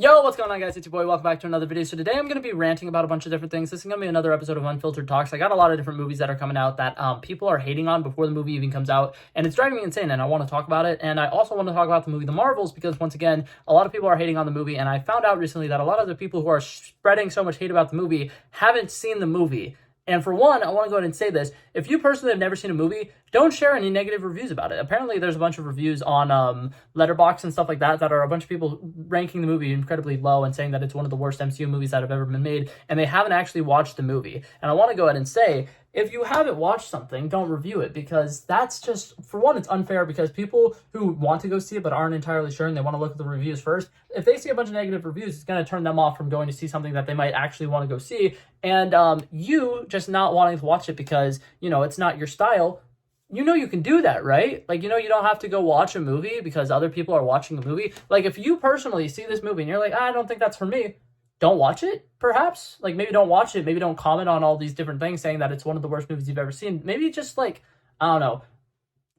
Yo, what's going on, guys? It's your boy. Welcome back to another video. So today I'm going to be ranting about a bunch of different things. This is going to be another episode of Unfiltered Talks. I got a lot of different movies that are coming out that people are hating on before the movie even comes out, and it's driving me insane, and I want to talk about it. And I also want to talk about the movie The Marvels because, once again, a lot of people are hating on the movie, and I found out recently that a lot of the people who are spreading so much hate about the movie haven't seen the movie. And for one, I want to go ahead and say this. If you personally have never seen a movie, don't share any negative reviews about it. Apparently, there's a bunch of reviews on Letterboxd and stuff like that that are a bunch of people ranking the movie incredibly low and saying that it's one of the worst MCU movies that have ever been made, and they haven't actually watched the movie. And I want to go ahead and say, if you haven't watched something, don't review it, because that's just, for one, it's unfair because people who want to go see it but aren't entirely sure and they want to look at the reviews first, if they see a bunch of negative reviews, it's going to turn them off from going to see something that they might actually want to go see. And you just not wanting to watch it because, it's not your style, you can do that, right? Like, you don't have to go watch a movie because other people are watching a movie. Like, if you personally see this movie and you're like, I don't think that's for me, don't watch it, perhaps. Like, maybe don't watch it. Maybe don't comment on all these different things saying that it's one of the worst movies you've ever seen. Maybe just, like, I don't know,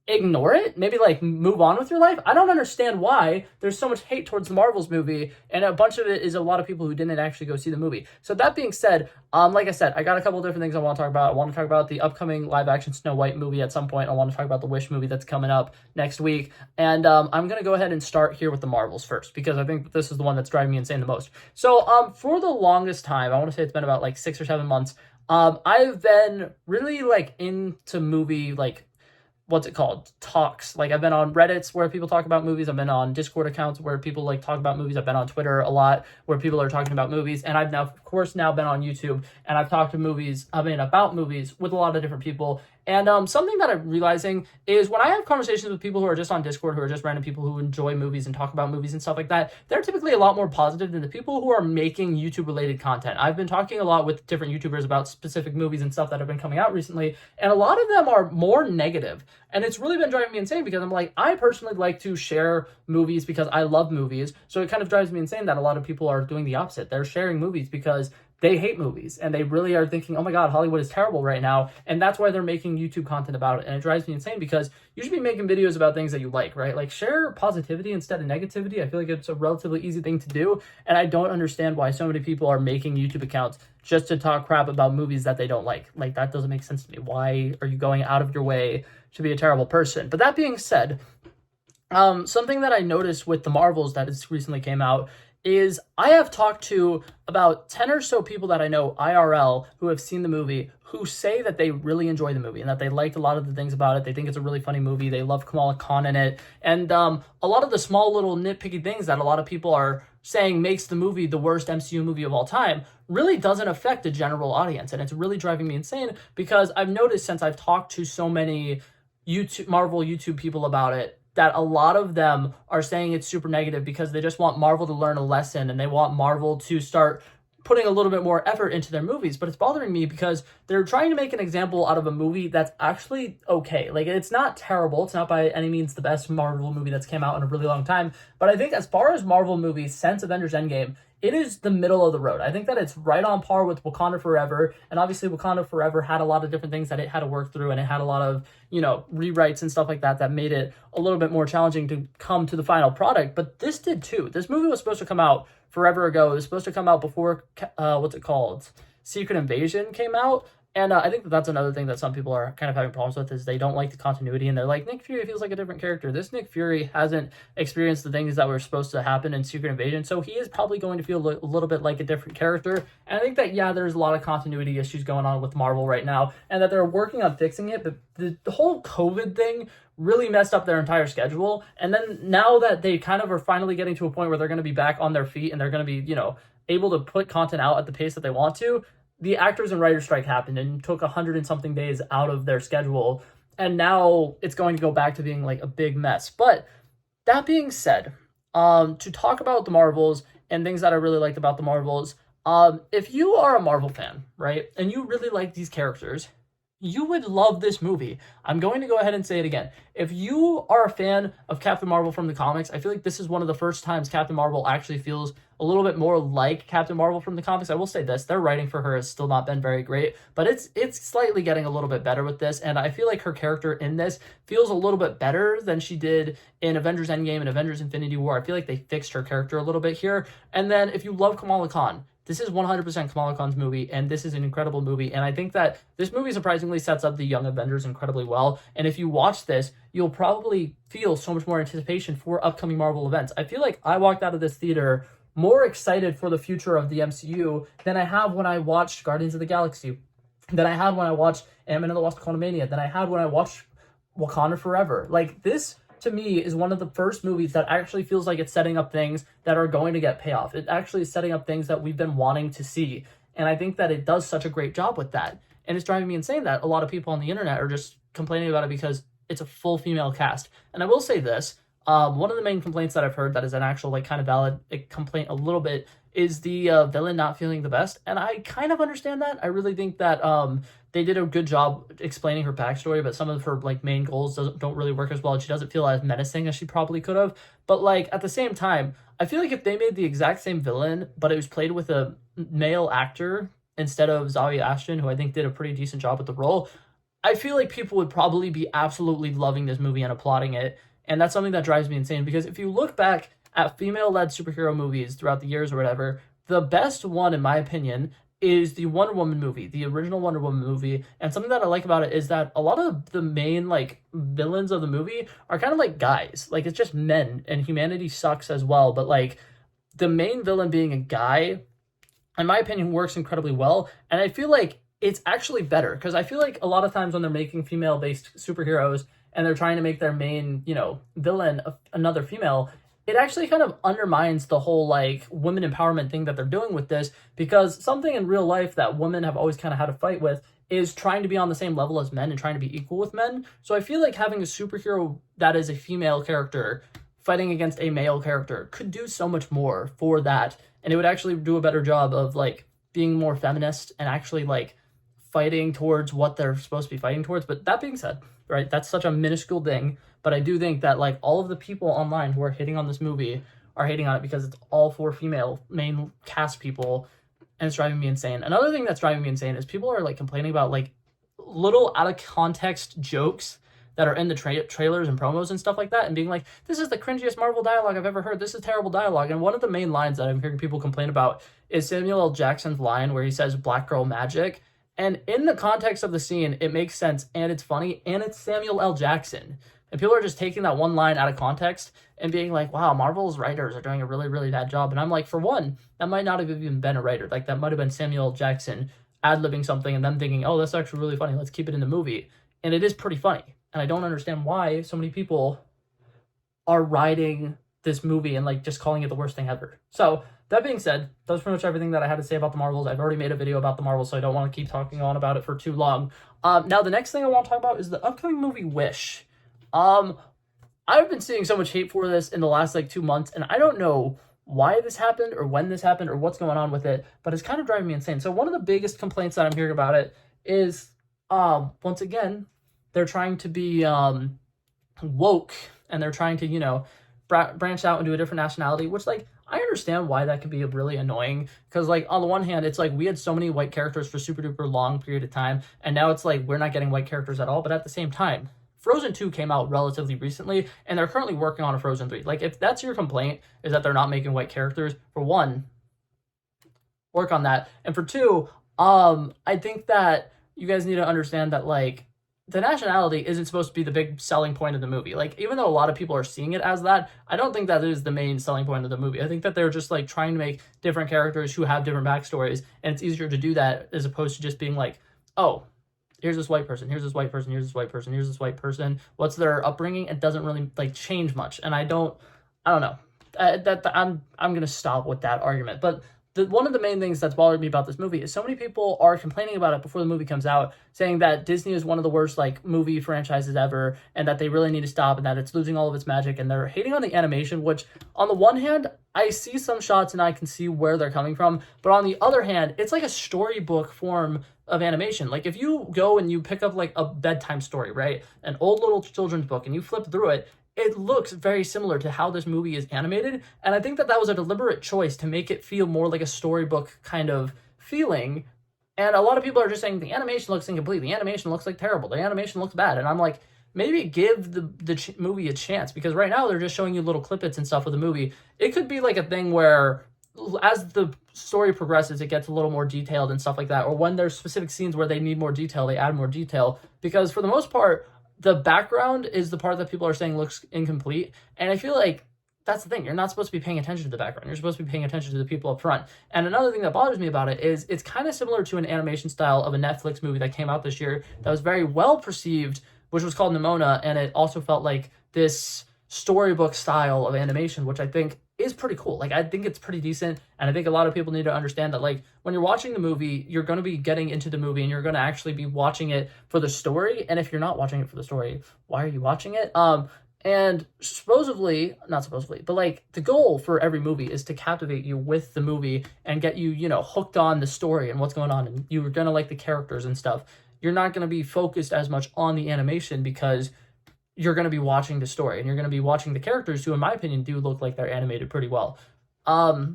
ignore it. Maybe, like, move on with your life. I don't understand why there's so much hate towards the Marvels movie, and a bunch of it is a lot of people who didn't actually go see the movie. So that being said, like I said, I got a couple of different things I want to talk about. I want to talk about the upcoming live-action Snow White movie at some point. I want to talk about the Wish movie that's coming up next week. And I'm going to go ahead and start here with the Marvels first, because I think this is the one that's driving me insane the most. So for the longest time, I want to say it's been about, like, 6 or 7 months, I've been really, like, into movie, like, what's it called? Talks. Like, I've been on Reddits where people talk about movies. I've been on Discord accounts where people, like, talk about movies. I've been on Twitter a lot where people are talking about movies. And I've now, of course, been on YouTube, and I've talked about movies with a lot of different people. And something that I'm realizing is when I have conversations with people who are just on Discord, who are just random people who enjoy movies and talk about movies and stuff like that, they're typically a lot more positive than the people who are making YouTube-related content. I've been talking a lot with different YouTubers about specific movies and stuff that have been coming out recently, and a lot of them are more negative. And it's really been driving me insane because I'm like, I personally like to share movies because I love movies. So it kind of drives me insane that a lot of people are doing the opposite. They're sharing movies because they hate movies, and they really are thinking, oh my God, Hollywood is terrible right now. And that's why they're making YouTube content about it. And it drives me insane because you should be making videos about things that you like, right? Like, share positivity instead of negativity. I feel like it's a relatively easy thing to do. And I don't understand why so many people are making YouTube accounts just to talk crap about movies that they don't like. Like, that doesn't make sense to me. Why are you going out of your way to be a terrible person? But that being said, something that I noticed with the Marvels that has recently came out is I have talked to about 10 or so people that I know IRL who have seen the movie, who say that they really enjoy the movie and that they liked a lot of the things about it. They think it's a really funny movie. They love Kamala Khan in it. And a lot of the small little nitpicky things that a lot of people are saying makes the movie the worst MCU movie of all time really doesn't affect the general audience. And it's really driving me insane because I've noticed since I've talked to so many Marvel YouTube people about it, that a lot of them are saying it's super negative because they just want Marvel to learn a lesson and they want Marvel to start putting a little bit more effort into their movies. But it's bothering me because they're trying to make an example out of a movie that's actually okay. Like, it's not terrible. It's not by any means the best Marvel movie that's came out in a really long time. But I think as far as Marvel movies since Avengers Endgame, it is the middle of the road. I think that it's right on par with Wakanda Forever. And obviously Wakanda Forever had a lot of different things that it had to work through, and it had a lot of, rewrites and stuff like that that made it a little bit more challenging to come to the final product. But this did too. This movie was supposed to come out forever ago. It was supposed to come out before, Secret Invasion came out. And I think that's another thing that some people are kind of having problems with is they don't like the continuity, and they're like, Nick Fury feels like a different character. This Nick Fury hasn't experienced the things that were supposed to happen in Secret Invasion, so he is probably going to feel a little bit like a different character. And I think that, yeah, there's a lot of continuity issues going on with Marvel right now, and that they're working on fixing it, but the whole COVID thing really messed up their entire schedule. And then now that they kind of are finally getting to a point where they're going to be back on their feet and they're going to be, able to put content out at the pace that they want to, the actors and writers strike happened and took 100 and something days out of their schedule. And now it's going to go back to being like a big mess. But that being said, to talk about the Marvels and things that I really liked about the Marvels, if you are a Marvel fan, right, and you really like these characters, you would love this movie. I'm going to go ahead and say it again. If you are a fan of Captain Marvel from the comics, I feel like this is one of the first times Captain Marvel actually feels a little bit more like Captain Marvel from the comics. I will say this, their writing for her has still not been very great, but it's slightly getting a little bit better with this, and I feel like her character in this feels a little bit better than she did in Avengers Endgame and Avengers Infinity War. I feel like they fixed her character a little bit here. And then if you love Kamala Khan, this is 100% Kamala Khan's movie, and this is an incredible movie. And I think that this movie surprisingly sets up the Young Avengers incredibly well. And if you watch this, you'll probably feel so much more anticipation for upcoming Marvel events. I feel like I walked out of this theater more excited for the future of the MCU than I have when I watched Guardians of the Galaxy, than I had when I watched Ant-Man and the Wasp: Quantumania, than I had when I watched Wakanda Forever. Like, this to me is one of the first movies that actually feels like it's setting up things that are going to get payoff. It actually is setting up things that we've been wanting to see. And I think that it does such a great job with that. And it's driving me insane that a lot of people on the internet are just complaining about it because it's a full female cast. And I will say this, one of the main complaints that I've heard that is an actual like kind of valid complaint a little bit is the villain not feeling the best. And I kind of understand that. I really think that they did a good job explaining her backstory, but some of her like main goals don't really work as well. She doesn't feel as menacing as she probably could have. But like at the same time, I feel like if they made the exact same villain, but it was played with a male actor instead of Zawe Ashton, who I think did a pretty decent job with the role, I feel like people would probably be absolutely loving this movie and applauding it. And that's something that drives me insane, because if you look back at female-led superhero movies throughout the years or whatever, the best one, in my opinion, is the Wonder Woman movie, the original Wonder Woman movie. And something that I like about it is that a lot of the main like villains of the movie are kind of like guys. Like, it's just men, and humanity sucks as well. But like the main villain being a guy, in my opinion, works incredibly well. And I feel like it's actually better, because I feel like a lot of times when they're making female-based superheroes and they're trying to make their main, villain another female, it actually kind of undermines the whole like women empowerment thing that they're doing with this, because something in real life that women have always kind of had to fight with is trying to be on the same level as men and trying to be equal with men. So I feel like having a superhero that is a female character fighting against a male character could do so much more for that, and it would actually do a better job of like being more feminist and actually like fighting towards what they're supposed to be fighting towards. But that being said, right, that's such a minuscule thing, but I do think that like all of the people online who are hating on this movie are hating on it because it's all for female main cast people, and it's driving me insane. Another thing that's driving me insane is people are like complaining about like little out of context jokes that are in the trailers and promos and stuff like that, and being like, this is the cringiest Marvel dialogue I've ever heard, this is terrible dialogue. And one of the main lines that I'm hearing people complain about is Samuel L. Jackson's line where he says black girl magic. And in the context of the scene, it makes sense, and it's funny, and it's Samuel L. Jackson. And people are just taking that one line out of context and being like, wow, Marvel's writers are doing a really, really bad job. And I'm like, for one, that might not have even been a writer. Like, that might have been Samuel L. Jackson ad-libbing something and them thinking, oh, that's actually really funny, let's keep it in the movie. And it is pretty funny. And I don't understand why so many people are riding this movie and like just calling it the worst thing ever. So that being said, that's pretty much everything that I had to say about the Marvels. I've already made a video about the Marvels, so I don't want to keep talking on about it for too long. Now the next thing I want to talk about is the upcoming movie Wish. I've been seeing so much hate for this in the last like 2 months, and I don't know why this happened or when this happened or what's going on with it, but it's kind of driving me insane. So one of the biggest complaints that I'm hearing about it is, once again, they're trying to be woke, and they're trying to, branch out into a different nationality, which, like, I understand why that could be really annoying, because, like, on the one hand, it's like we had so many white characters for super duper long period of time, and now it's like we're not getting white characters at all. But at the same time, Frozen 2 came out relatively recently, and they're currently working on a Frozen 3. Like, if that's your complaint, is that they're not making white characters, for one, work on that. And for two, I think that you guys need to understand that, like, the nationality isn't supposed to be the big selling point of the movie. Like, even though a lot of people are seeing it as that, I don't think that is the main selling point of the movie. I think that they're just, like, trying to make different characters who have different backstories, and it's easier to do that as opposed to just being like, oh, here's this white person, here's this white person, here's this white person, here's this white person. What's their upbringing? It doesn't really, like, change much. And I don't know. I'm going to stop with that argument. But one of the main things that's bothered me about this movie is so many people are complaining about it before the movie comes out, saying that Disney is one of the worst, like, movie franchises ever, and that they really need to stop, and that it's losing all of its magic, and they're hating on the animation, which, on the one hand, I see some shots and I can see where they're coming from, but on the other hand, it's like a storybook form of animation. Like if you go and you pick up like a bedtime story, right? An old little children's book, and you flip through it, it looks very similar to how this movie is animated. And I think that that was a deliberate choice to make it feel more like a storybook kind of feeling. And a lot of people are just saying the animation looks incomplete. The animation looks like terrible. The animation looks bad. And I'm like, maybe give the movie a chance, because right now they're just showing you little clippets and stuff of the movie. It could be like a thing where as the story progresses, it gets a little more detailed and stuff like that. Or when there's specific scenes where they need more detail, they add more detail. Because for the most part, the background is the part that people are saying looks incomplete. And I feel like that's the thing. You're not supposed to be paying attention to the background. You're supposed to be paying attention to the people up front. And another thing that bothers me about it is it's kind of similar to an animation style of a Netflix movie that came out this year that was very well perceived, which was called Nimona. And it also felt like this storybook style of animation, which I think is pretty cool. Like, I think it's pretty decent. And I think a lot of people need to understand that, like, when you're watching the movie, you're going to be getting into the movie and you're going to actually be watching it for the story. And if you're not watching it for the story, why are you watching it? And supposedly, not supposedly, but like the goal for every movie is to captivate you with the movie and get you, you know, hooked on the story and what's going on. And you're going to like the characters and stuff. You're not going to be focused as much on the animation because you're going to be watching the story and you're going to be watching the characters who, in my opinion, do look like they're animated pretty well. Now,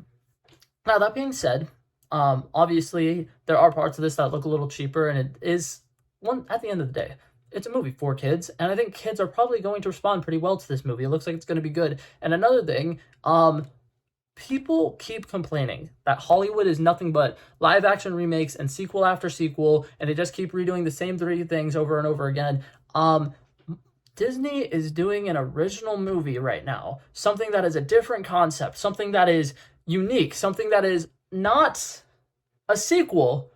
that being said, obviously, there are parts of this that look a little cheaper, and it is, one at the end of the day, it's a movie for kids, and I think kids are probably going to respond pretty well to this movie. It looks like it's going to be good. And another thing, people keep complaining that Hollywood is nothing but live action remakes and sequel after sequel, and they just keep redoing the same three things over and over again. Disney is doing an original movie right now, something that is a different concept, something that is unique, something that is not a sequel,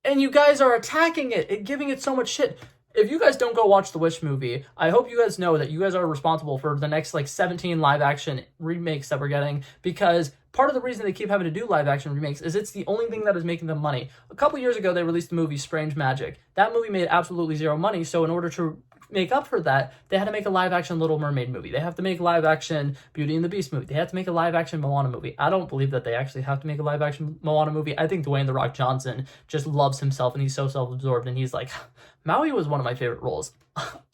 and you guys are attacking it and giving it so much shit. If you guys don't go watch the Wish movie, I hope you guys know that you guys are responsible for the next like 17 live action remakes that we're getting, because part of the reason they keep having to do live action remakes is it's the only thing that is making them money. A couple years ago, they released the movie Strange Magic. That movie made absolutely zero money, so in order to make up for that, they had to make a live action Little Mermaid movie. They have to make a live action Beauty and the Beast movie. They have to make a live action Moana movie. I don't believe that they actually have to make a live action Moana movie. I think Dwayne "The Rock" Johnson just loves himself and he's so self-absorbed, and he's like, Maui was one of my favorite roles.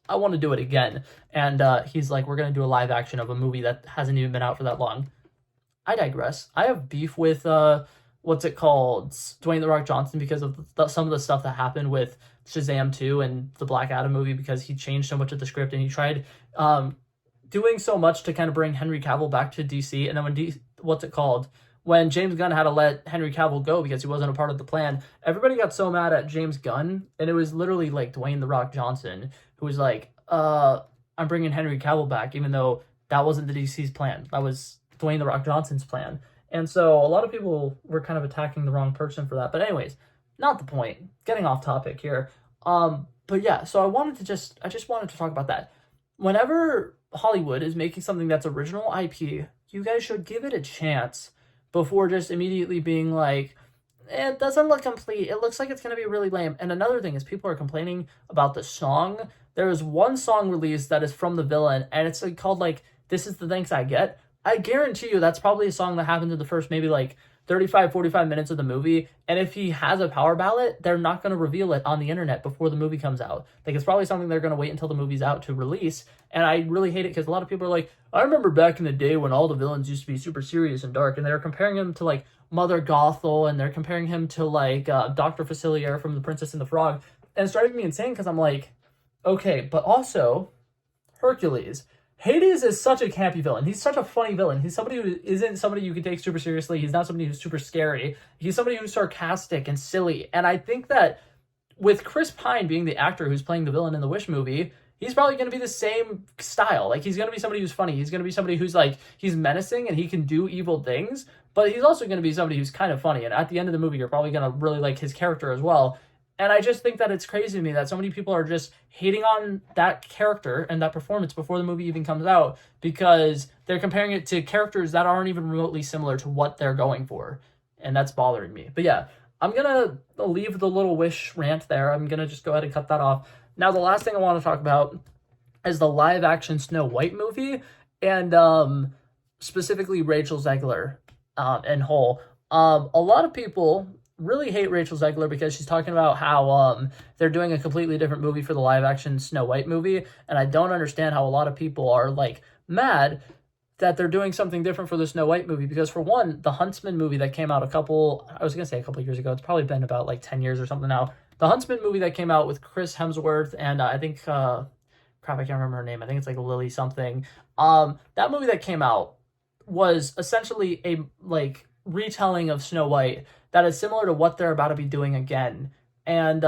I want to do it again. And he's like, we're going to do a live action of a movie that hasn't even been out for that long. I digress. I have beef with, what's it called? Dwayne "The Rock" Johnson, because of some of the stuff that happened with Shazam 2 and the Black Adam movie, because he changed so much of the script and he tried doing so much to kind of bring Henry Cavill back to DC. And then when James Gunn had to let Henry Cavill go because he wasn't a part of the plan, everybody got so mad at James Gunn, and it was literally like Dwayne "The Rock" Johnson who was like, I'm bringing Henry Cavill back, even though that wasn't the DC's plan. That was Dwayne "The Rock" Johnson's plan. And so a lot of people were kind of attacking the wrong person for that. But anyways, not the point. Getting off topic here. But yeah, so I just wanted to talk about that. Whenever Hollywood is making something that's original IP, you guys should give it a chance before just immediately being like, it doesn't look complete. It looks like it's going to be really lame. And another thing is, people are complaining about the song. There is one song released that is from the villain, and it's called like, "This Is the Thanks I Get." I guarantee you that's probably a song that happens in the first maybe like 35, 45 minutes of the movie. And if he has a power ballot, they're not going to reveal it on the internet before the movie comes out. Like, it's probably something they're going to wait until the movie's out to release. And I really hate it because a lot of people are like, I remember back in the day when all the villains used to be super serious and dark. And they're comparing him to like Mother Gothel, and they're comparing him to like Dr. Facilier from The Princess and the Frog. And it's driving me insane because I'm like, okay, but also Hercules. Hades is such a campy villain. He's such a funny villain. He's somebody who isn't somebody you can take super seriously. He's not somebody who's super scary. He's somebody who's sarcastic and silly. And I think that with Chris Pine being the actor who's playing the villain in the Wish movie, he's probably going to be the same style. Like, he's going to be somebody who's funny. He's going to be somebody who's like, he's menacing and he can do evil things, but he's also going to be somebody who's kind of funny. And at the end of the movie, you're probably going to really like his character as well. And I just think that it's crazy to me that so many people are just hating on that character and that performance before the movie even comes out, because they're comparing it to characters that aren't even remotely similar to what they're going for. And that's bothering me. But yeah, I'm going to leave the little Wish rant there. I'm going to just go ahead and cut that off. Now, the last thing I want to talk about is the live action Snow White movie, and specifically Rachel Zegler and Hole. A lot of people really hate Rachel Zegler because she's talking about how they're doing a completely different movie for the live action Snow White movie, and I don't understand how a lot of people are like mad that they're doing something different for the Snow White movie, because for one, the Huntsman movie that came out a couple years ago, it's probably been about like 10 years or something now. The Huntsman movie that came out with Chris Hemsworth and I think crap, I can't remember her name. I think it's like Lily something. That movie that came out was essentially a like retelling of Snow White that is similar to what they're about to be doing again. And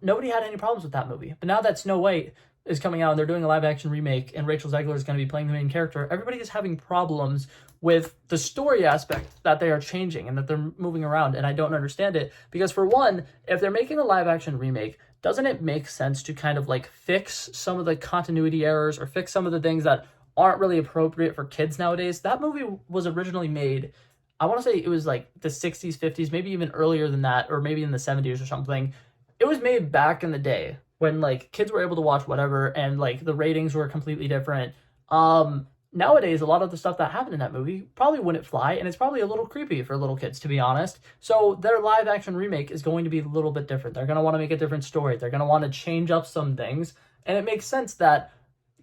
nobody had any problems with that movie. But now that Snow White is coming out and they're doing a live action remake and Rachel Zegler is going to be playing the main character, everybody is having problems with the story aspect that they are changing and that they're moving around, and I don't understand it. Because for one, if they're making a live action remake, doesn't it make sense to kind of like fix some of the continuity errors or fix some of the things that aren't really appropriate for kids nowadays? That movie was originally made, I want to say it was like the 60s, 50s, maybe even earlier than that, or maybe in the 70s or something. It was made back in the day when like kids were able to watch whatever and like the ratings were completely different. Nowadays, a lot of the stuff that happened in that movie probably wouldn't fly, and it's probably a little creepy for little kids, to be honest. So their live action remake is going to be a little bit different. They're going to want to make a different story. They're going to want to change up some things, and it makes sense that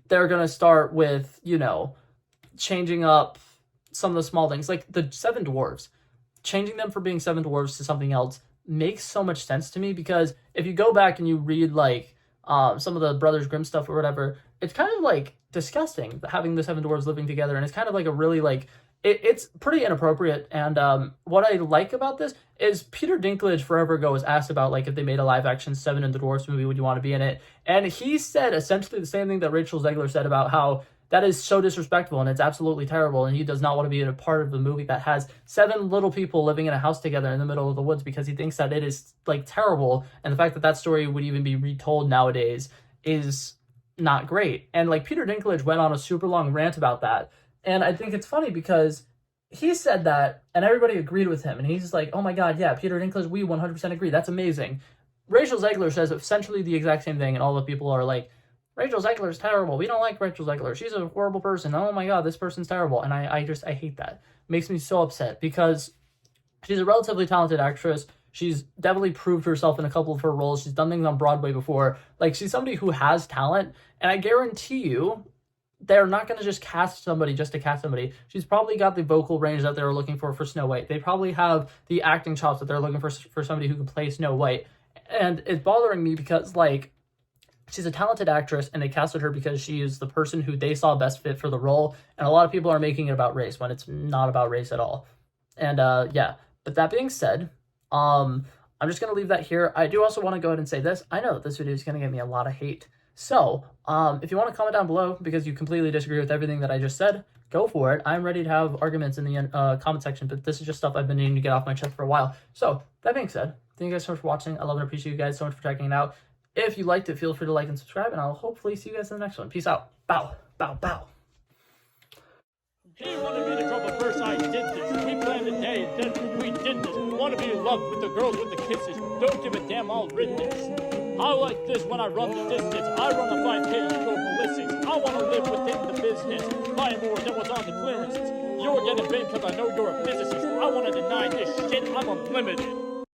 they're going to start with, you know, changing up some of the small things, like the Seven Dwarves. Changing them from being Seven Dwarves to something else makes so much sense to me, because if you go back and you read like some of the Brothers Grimm stuff or whatever, it's kind of like disgusting having the Seven Dwarves living together, and it's kind of like a really like it's pretty inappropriate. And what I like about this is Peter Dinklage forever ago was asked about like if they made a live action Seven and the Dwarfs movie, would you want to be in it? And he said essentially the same thing that Rachel Zegler said about how that is so disrespectful and it's absolutely terrible, and he does not want to be in a part of the movie that has 7 little people living in a house together in the middle of the woods, because he thinks that it is like terrible, and the fact that that story would even be retold nowadays is not great. And like Peter Dinklage went on a super long rant about that, and I think it's funny because he said that and everybody agreed with him, and he's just like, oh my god, yeah, Peter Dinklage, we 100% agree, that's amazing. Rachel Zegler says essentially the exact same thing, and all the people are like, Rachel Zegler is terrible. We don't like Rachel Zegler. She's a horrible person. Oh my god, this person's terrible. And I hate that. It makes me so upset, because she's a relatively talented actress. She's definitely proved herself in a couple of her roles. She's done things on Broadway before. Like, she's somebody who has talent, and I guarantee you they're not going to just cast somebody just to cast somebody. She's probably got the vocal range that they were looking for Snow White. They probably have the acting chops that they're looking for somebody who can play Snow White. And it's bothering me because, like, she's a talented actress, and they casted her because she is the person who they saw best fit for the role. And a lot of people are making it about race when it's not about race at all. And yeah, but that being said, I'm just going to leave that here. I do also want to go ahead and say this. I know that this video is going to get me a lot of hate. So if you want to comment down below because you completely disagree with everything that I just said, go for it. I'm ready to have arguments in the comment section, but this is just stuff I've been needing to get off my chest for a while. So that being said, thank you guys so much for watching. I love and appreciate you guys so much for checking it out. If you liked it, feel free to like and subscribe, and I'll hopefully see you guys in the next one. Peace out. Bow, bow, bow. He wanted me to drop a verse, I did this. We planned a day, then we did this. Wanna be in love with the girls with the kisses. Don't give a damn, I'll written this. I like this when I run the distance. I run a 5K, you go ballistics. I wanna live within the business. Buy more than what's on the clearances. You're getting big because I know you're a physicist. I wanna deny this shit, I'm unlimited.